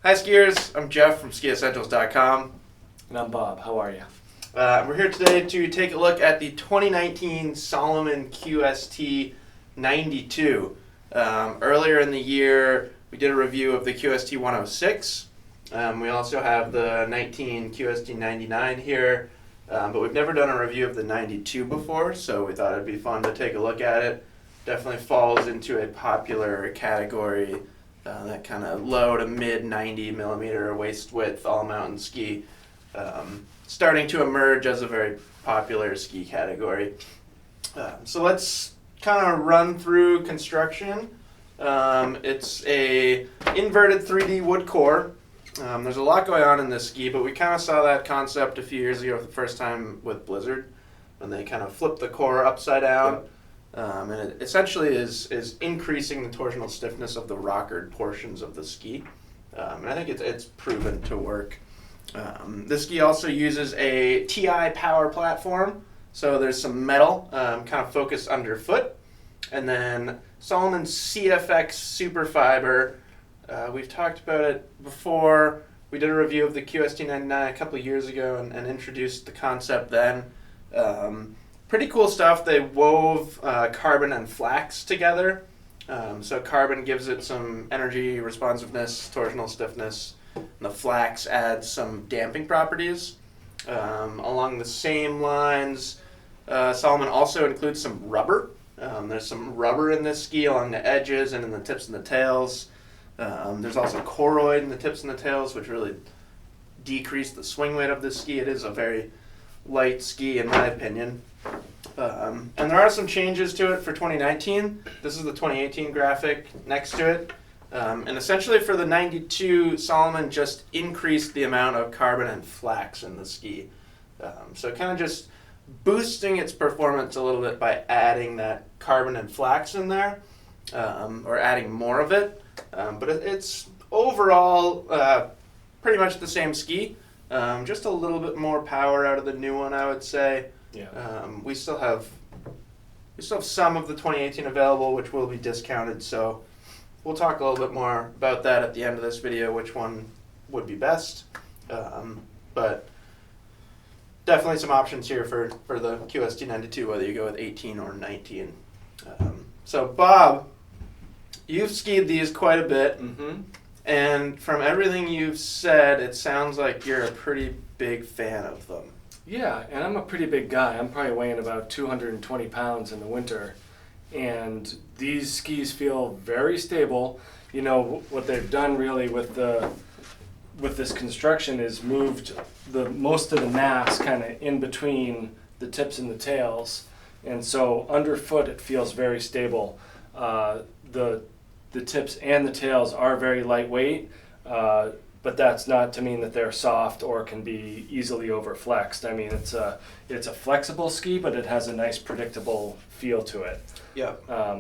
Hi skiers, I'm Jeff from skiessentials.com. And I'm Bob. How are you? We're here today to take a look at the 2019 Salomon QST 92. Earlier in the year, we did a review of the QST 106. We also have the 19 QST 99 here, but we've never done a review of the 92 before, so we thought it'd be fun to take a look at it. Definitely falls into a popular category, that kind of low to mid 90 millimeter waist width all mountain ski, starting to emerge as a very popular ski category. So let's kind of run through construction. It's a inverted 3D wood core. There's a lot going on in this ski, but we kind of saw that concept a few years ago for the first time with Blizzard, when they kind of flipped the core upside down. Yep. And it essentially is increasing the torsional stiffness of the rockered portions of the ski. And I think it's proven to work. This ski also uses a TI power platform. So there's some metal kind of focused underfoot. And then Salomon CFX Superfiber. We've talked about it before. We did a review of the QST 99 a couple of years ago and introduced the concept then. Pretty cool stuff. They wove carbon and flax together. So carbon gives it some energy, responsiveness, torsional stiffness, and the flax adds some damping properties. Along the same lines, Salomon also includes some rubber. There's some rubber in this ski along the edges and in the tips and the tails. There's also choroid in the tips and the tails, which really decrease the swing weight of this ski. It is a very light ski in my opinion. And there are some changes to it for 2019. This is the 2018 graphic next to it. And essentially for the 92, Salomon just increased the amount of carbon and flax in the ski. So kind of just boosting its performance a little bit by adding that carbon and flax in there, or adding more of it. But it's overall pretty much the same ski. Just a little bit more power out of the new one, I would say. Yeah. We still have some of the 2018 available, which will be discounted. So we'll talk a little bit more about that at the end of this video, which one would be best. But definitely some options here for the QST 92, whether you go with 18 or 19. So Bob, you've skied these quite a bit. Mm-hmm. And from everything you've said, it sounds like you're a pretty big fan of them. Yeah, and I'm a pretty big guy. I'm probably weighing about 220 pounds in the winter. And these skis feel very stable. You know, what they've done really with this construction is moved most of the mass kind of in between the tips and the tails. And so underfoot it feels very stable. The tips and the tails are very lightweight, but that's not to mean that they're soft or can be easily overflexed. I mean, it's a flexible ski, but it has a nice predictable feel to it. Yeah.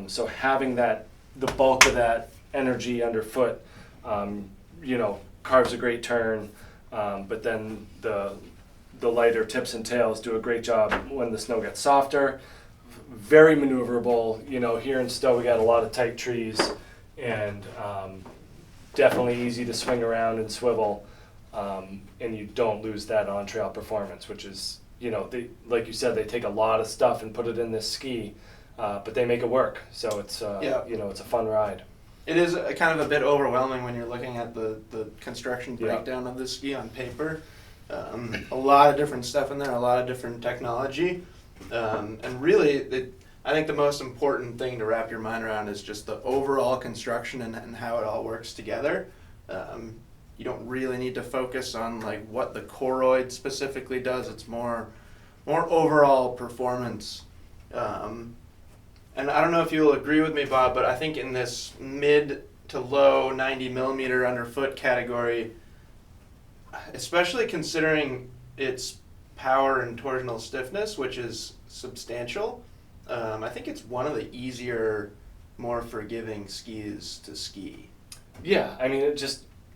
So having the bulk of that energy underfoot, carves a great turn, but then the lighter tips and tails do a great job when the snow gets softer. Very maneuverable. You know, here in Stowe we got a lot of tight trees. And definitely easy to swing around and swivel, and you don't lose that on-trail performance, which is, like you said, they take a lot of stuff and put it in this ski, but they make it work. So it's, it's a fun ride. It is kind of a bit overwhelming when you're looking at the construction breakdown of this ski on paper. A lot of different stuff in there, a lot of different technology, and really, I think the most important thing to wrap your mind around is just the overall construction and how it all works together. You don't really need to focus on like what the choroid specifically does. It's more overall performance. And I don't know if you'll agree with me, Bob, but I think in this mid to low 90 millimeter underfoot category, especially considering its power and torsional stiffness, which is substantial, I think it's one of the easier, more forgiving skis to ski. Yeah, I mean,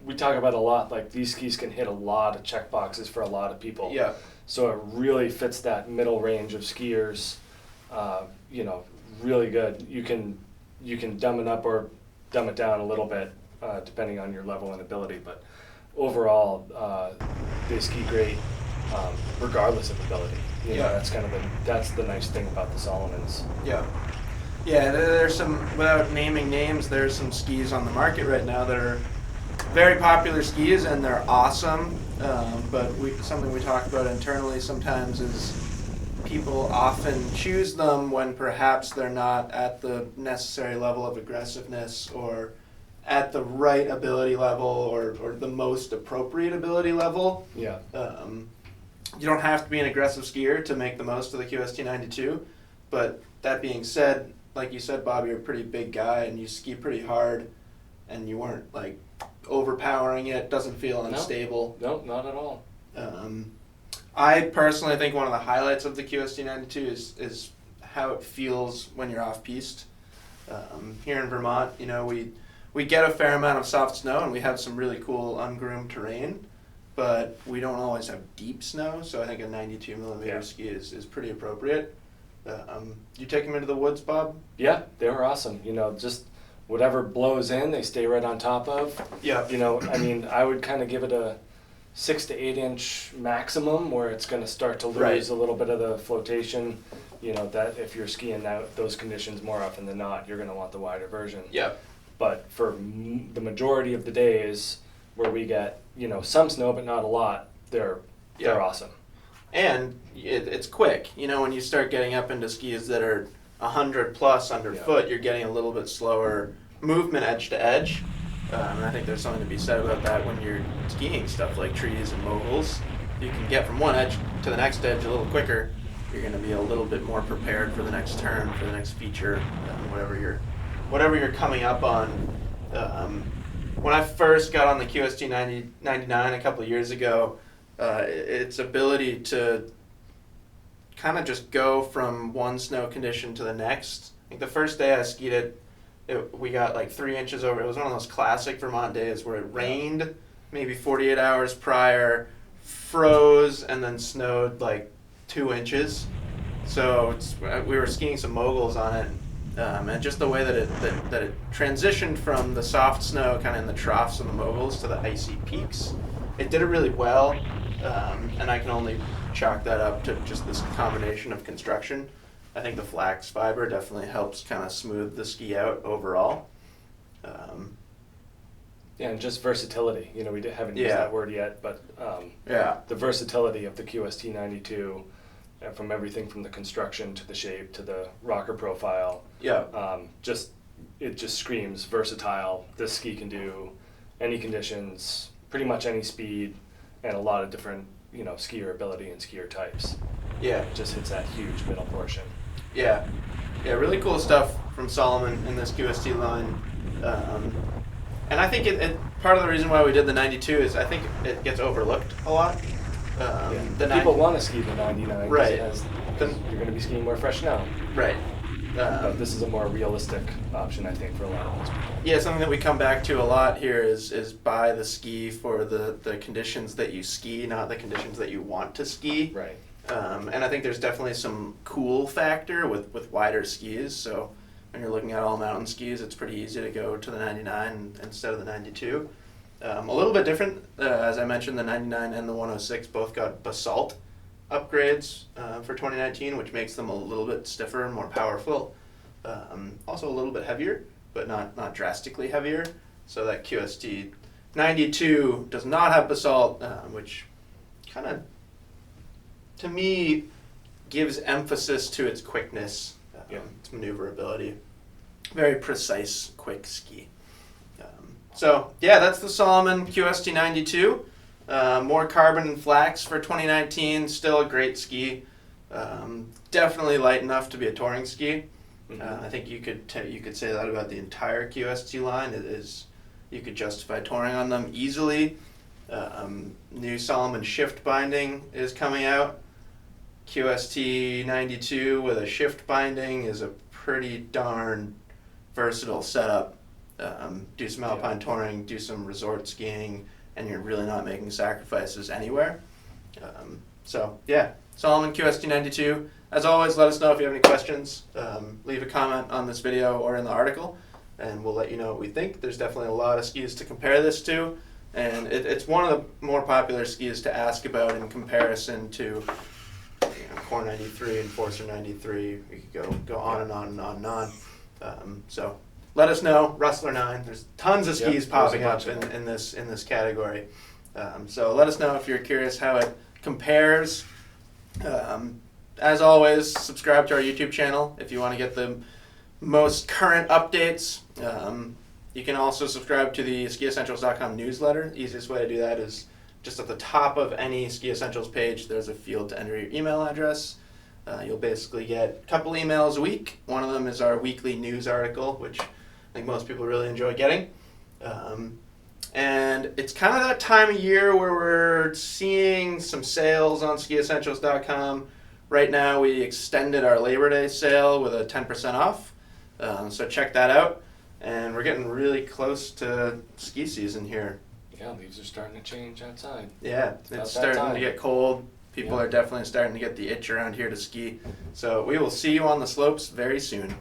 we talk about a lot, like these skis can hit a lot of check boxes for a lot of people. Yeah. So it really fits that middle range of skiers, really good. You can dumb it up or dumb it down a little bit depending on your level and ability. But overall, they ski great regardless of ability. You know, that's the nice thing about the Salomons. Yeah. Yeah, there's some, without naming names, there's some skis on the market right now that are very popular skis and they're awesome. But something we talk about internally sometimes is people often choose them when perhaps they're not at the necessary level of aggressiveness or at the right ability level or the most appropriate ability level. Yeah. You don't have to be an aggressive skier to make the most of the QST 92, but that being said, like you said, Bob, you're a pretty big guy and you ski pretty hard and you weren't like overpowering it, doesn't feel unstable. No, not at all. I personally think one of the highlights of the QST 92 is how it feels when you're off piste. Here in Vermont, you know, we get a fair amount of soft snow and we have some really cool ungroomed terrain, but we don't always have deep snow, so I think a 92 millimeter ski is pretty appropriate. You take them into the woods, Bob? Yeah, they were awesome. You know, just whatever blows in, they stay right on top of. Yeah. You know, I mean, I would kind of give it a 6 to 8 inch maximum where it's going to start to lose a little bit of the flotation. You know, that if you're skiing those conditions more often than not, you're going to want the wider version. Yeah. But for the majority of the days where we get, you know, some snow but not a lot, they're awesome. And it's quick. You know, when you start getting up into skis that are 100 plus underfoot, you're getting a little bit slower movement edge to edge. And I think there's something to be said about that when you're skiing stuff like trees and moguls. You can get from one edge to the next edge a little quicker. You're going to be a little bit more prepared for the next turn, for the next feature, whatever you're coming up on. When I first got on the QST 99 a couple of years ago, its ability to kind of just go from one snow condition to the next. I think the first day I skied it, we got like 3 inches over. It was one of those classic Vermont days where it rained maybe 48 hours prior, froze, and then snowed like 2 inches. So we were skiing some moguls on it, and just the way that it transitioned from the soft snow kind of in the troughs of the moguls to the icy peaks, it did it really well, and I can only chalk that up to just this combination of construction. I think the flax fiber definitely helps kind of smooth the ski out overall. Yeah, and just versatility. You know, we haven't used that word yet, but the versatility of the QST 92, from everything from the construction to the shape to the rocker profile. Yeah. It just screams versatile. This ski can do any conditions, pretty much any speed, and a lot of different, you know, skier ability and skier types. Yeah. It just hits that huge middle portion. Yeah. Yeah, really cool stuff from Salomon in this QST line. And I think part of the reason why we did the 92 is I think it gets overlooked a lot. People want to ski the 99 right. Because you're going to be skiing more fresh snow. Right. But this is a more realistic option, I think, for a lot of those people. Yeah, something that we come back to a lot here is buy the ski for the conditions that you ski, not the conditions that you want to ski. Right. And I think there's definitely some cool factor with wider skis. So when you're looking at all mountain skis, it's pretty easy to go to the 99 instead of the 92. A little bit different, as I mentioned, the 99 and the 106 both got basalt upgrades for 2019, which makes them a little bit stiffer and more powerful. Also a little bit heavier, but not drastically heavier. So that QST 92 does not have basalt, which kind of, to me, gives emphasis to its quickness, its maneuverability. Very precise, quick ski. So yeah, that's the Salomon QST 92. More carbon and flax for 2019. Still a great ski. Definitely light enough to be a touring ski. I think you could say that about the entire QST line. You could justify touring on them easily. New Salomon shift binding is coming out. QST 92 with a shift binding is a pretty darn versatile setup. Do some alpine touring, do some resort skiing, and you're really not making sacrifices anywhere. So yeah, Salomon QST 92. As always, let us know if you have any questions. Leave a comment on this video or in the article. and we'll let you know what we think. There's definitely a lot of skis to compare this to, and it's one of the more popular skis to ask about in comparison to Core 93 and Forcer 93. We could go on and on and on and on. So let us know, Rustler 9. There's tons of skis popping up in this category. So let us know if you're curious how it compares. As always, subscribe to our YouTube channel if you want to get the most current updates. You can also subscribe to the skiessentials.com newsletter. The easiest way to do that is just at the top of any Ski Essentials page, there's a field to enter your email address. You'll basically get a couple emails a week. One of them is our weekly news article, which I think most people really enjoy getting. And it's kind of that time of year where we're seeing some sales on skiessentials.com. Right now we extended our Labor Day sale with a 10% off. So check that out. And we're getting really close to ski season here. Yeah, leaves are starting to change outside. Yeah, it's starting to get cold. People are definitely starting to get the itch around here to ski. So we will see you on the slopes very soon.